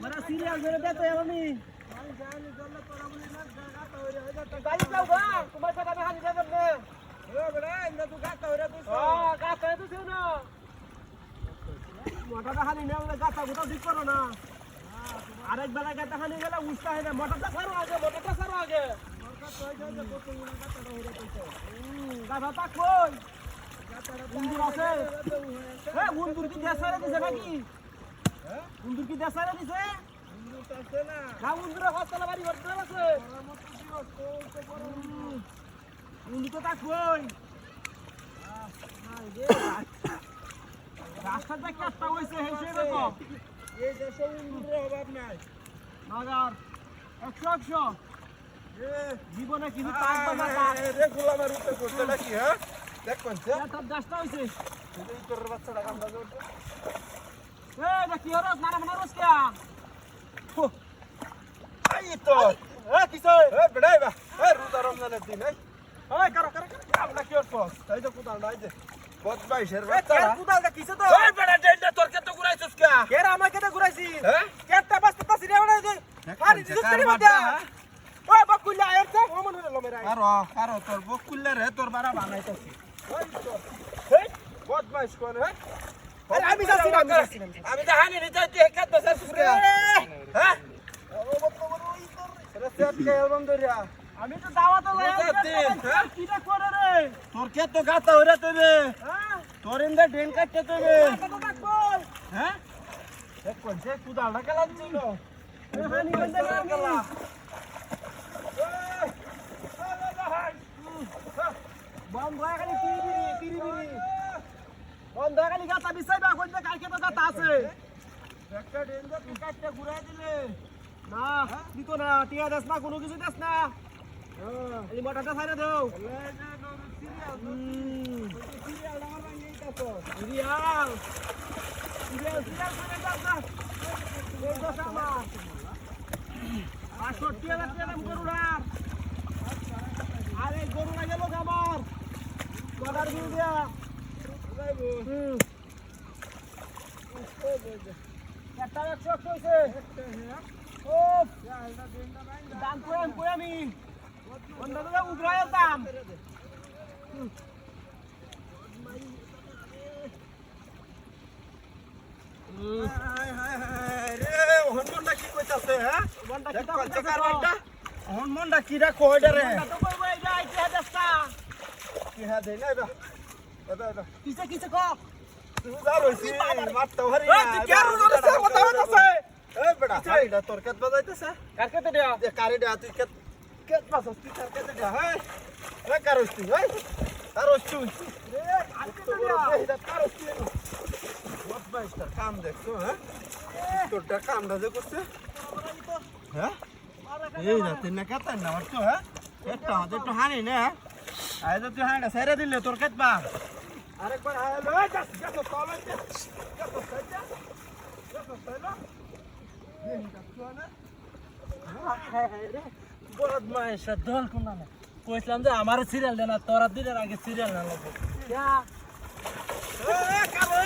মানে সিরিয়াল ধরে দে তো আমি জানি জন্য তোরা বলি না গাতা হইরে হই যা গালি যাও গা তোমার সাথে আমি হানি দেব না এ বড় ইন্দা তুই গাতা হইরে তুই গাতা হইরে তুই না মোটাটা হানি না বলে গাতা গোটা ঠিক করো না আরেক বেলা গাতা হানি গেলে উস্তা হয় না মোটাটা ছাড়ো আগে মোটাটা ছাড়ো আগে মোটা কই যায় যে কত গুণা গাতাটা হইরে তুইছো গাতাটা কই গাতাটা বন্ধু আছে এ বন্ধু কি দেশারে দিছে নাকি হ্যাঁ বন্ধু কি দেশারে দিছে বন্ধু তো আছে না না বন্ধুরা হসতলা বাড়ি ভর্তি আছে মত দিও তো বড় বন্ধু তো তা কই নাই রে রাস্তাটা কাটটা হইছে হেসে তো এই দেশে বন্ধুর অভাব নাই মাগার 100 জীবনে কিছু থাকবে না রে গোলামের উপরে করতে নাকি হ্যাঁ দেখ কোনছে এটা গাছটা হইছে এই তোর বাচ্চাটা কাম দাও এ না কি হরস না না রস কে আই তো এ কিসে এ বড়াই বা এ রোজা রমজানের দিন এই কারো আমরা কি হরস তাই তো কুদাল নাই যে বদমাইশের বাচ্চা কুদালটা কিসে তো এই বড়া ডেন্ডা তোর কে তো ঘুরাইছস কে কেরা আমাকে তো ঘুরাইছি হ্যাঁ কেটা বাস্তা তাসি রে বড়া দে আরে দিস করি মত ওই বকুল্লা আয়ার তো মন হলো মেরা কারো তোর বকুল্লা রে তোর বাড়া বানাইতাছি ওই তো এই বদমাইশ কোন হে আরে আমি যাচ্ছি না আমি তো হানি নিতে তুই কাট বসাস রে হ্যাঁ ও বড় ওই তোর রে সেট কে অ্যালবাম ধরিয়া আমি তো দাওয়াত লই হ্যাঁ কিটা করে রে তোর কে তো গাতা হইরা তুই রে হ্যাঁ তোর ইন্দা ড্রেন কাটতে তুই রে হ্যাঁ এক কোন সে কুদালটা কেলা দিছিল হানি গন্ডে গেলা বন্ধ হয়ে গেলি তিরি বন্ধ হয়ে গেলি গাছা বিছাইবা কইতে কালকে তো গাতা আছে একটা ডেঞ্জার তুই কাটতে ঘুরাই দিলে না দিত না টিয়া দাস না কোনো কিছু দাস না এই মোটাটা ছাইরা দাও সিরিয়াল আমার ভাঙিয়ে দিতাছো সিরিয়াল করে দাও না এই তো সামা ৬৫,০০০ টাকা দাম গরুড়ার আরে গরু না গেল আমার কটার বিল দিয়া একটা ১০০ হইছে ও দাম কই আমি বন্ধা উগরায়ের দাম রে হনমনটা কি কইতাছে হ্যাঁ মনটা কি কইতাছে কারণটা হনমনটা কিরা কইডা রে তো কইবো এই যাই কি হাদাসটা কি হাদে না দাদা কিসে ক তুই যা রইছি মারতে হারি না তুই কে রুজরে সে কথা হইতাছে এ বেটা কারিডা তোর কেত বাজাইতেছে কার কেতে দেয়া এ কারিডা তুই কেত বাজাস তুই কার কেতে দেয়া হ্যাঁ রে কারস তুই হই কারস তুই রে কার কেতে দেয়া এটা কারস তুই বহুত বাইস্টার কাম দেখছো হ্যাঁ তোরটা কামটা যে করছে হ্যাঁ এই রাতে না কাটা না তো হ্যাঁ একটু হানি না আয় তো তুই হাঁটা সাইরা দিলে তোর কেত বা আরেকবার আয় লই যাস তলে বদমাইশ দল কোন না কইছিলাম যে আমার সিরিয়াল দেনা তোরা দিনের আগে সিরিয়াল না লাগবে কারো